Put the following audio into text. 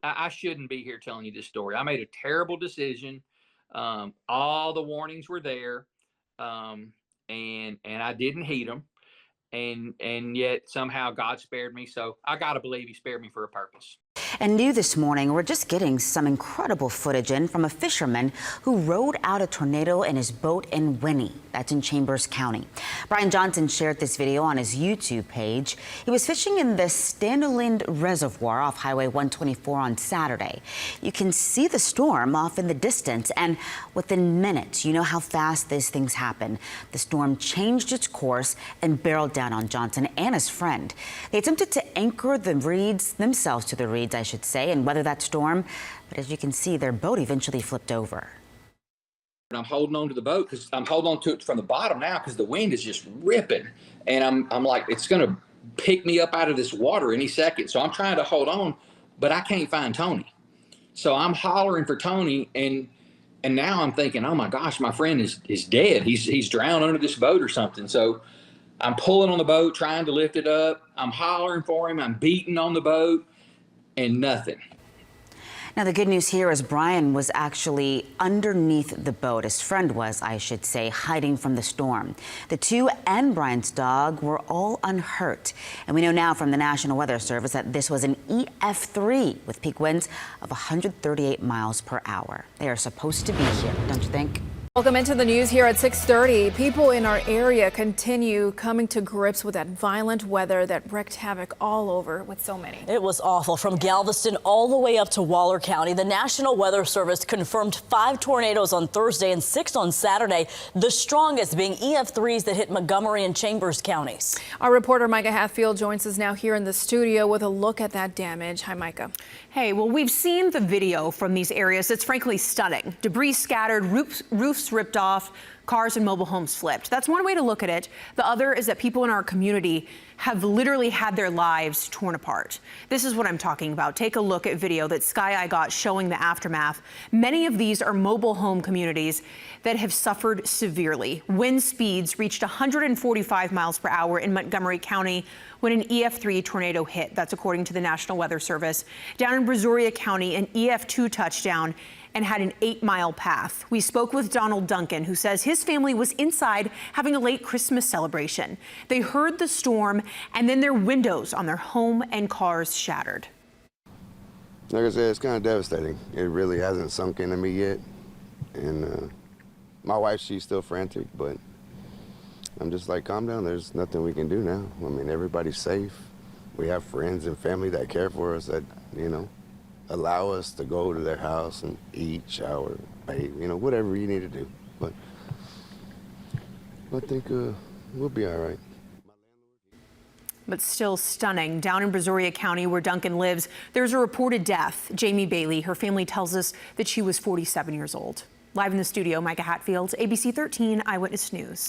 I shouldn't be here telling you this story. I made a terrible decision. All the warnings were there, and I didn't heed them, and yet somehow God spared me. So I gotta believe He spared me for a purpose. And new this morning, we're just getting some incredible footage in from a fisherman who rode out a tornado in his boat in Winnie. That's in Chambers County. Brian Johnson shared this video on his YouTube page. He was fishing in the Standolind Reservoir off Highway 124 on Saturday. You can see the storm off in the distance, and within minutes, you know how fast these things happen. The storm changed its course and barreled down on Johnson and his friend. They attempted to anchor the reeds themselves to the reeds, I should say, and weather that storm. But as you can see, their boat eventually flipped over. I'm holding on to the boat because I'm holding on to it from the bottom now because the wind is just ripping. And I'm like, it's going to pick me up out of this water any second. So I'm trying to hold on, but I can't find Tony. So I'm hollering for Tony, and now I'm thinking, oh my gosh, my friend is dead. He's drowned under this boat or something. So I'm pulling on the boat, trying to lift it up. I'm hollering for him. I'm beating on the boat, and nothing. Now, the good news here is Brian was actually underneath the boat. His friend was, I should say, hiding from the storm. The two and Brian's dog were all unhurt. And we know now from the National Weather Service that this was an EF3 with peak winds of 138 miles per hour. They are supposed to be here, don't you think? Welcome into the news here at 6:30. People in our area continue coming to grips with that violent weather that wreaked havoc all over with so many. It was awful from Galveston all the way up to Waller County. The National Weather Service confirmed 5 tornadoes on Thursday and 6 on Saturday, the strongest being EF3s that hit Montgomery and Chambers counties. Our reporter Micah Hatfield joins us now here in the studio with a look at that damage. Hi, Micah. Hey, well, we've seen the video from these areas. It's frankly stunning. Debris scattered, roofs ripped off, cars and mobile homes flipped. That's one way to look at it. The other is that people in our community have literally had their lives torn apart. This is what I'm talking about. Take a look at video that Sky Eye got showing the aftermath. Many of these are mobile home communities that have suffered severely. Wind speeds reached 145 miles per hour in Montgomery County when an EF3 tornado hit. That's according to the National Weather Service. Down in Brazoria County, an EF2 touchdown and had an 8-mile path. We spoke with Donald Duncan, who says his family was inside having a late Christmas celebration. They heard the storm, and then their windows on their home and cars shattered. Like I said, it's kind of devastating. It really hasn't sunk into me yet. And my wife, she's still frantic, but I'm just like, calm down. There's nothing we can do now. I mean, everybody's safe. We have friends and family that care for us that, you know, allow us to go to their house and eat, shower, bathe, you know, whatever you need to do. But I think we'll be all right. But still stunning. Down in Brazoria County, where Duncan lives, there's a reported death. Jamie Bailey, her family tells us that she was 47 years old. Live in the studio, Micah Hatfield, ABC 13 Eyewitness News.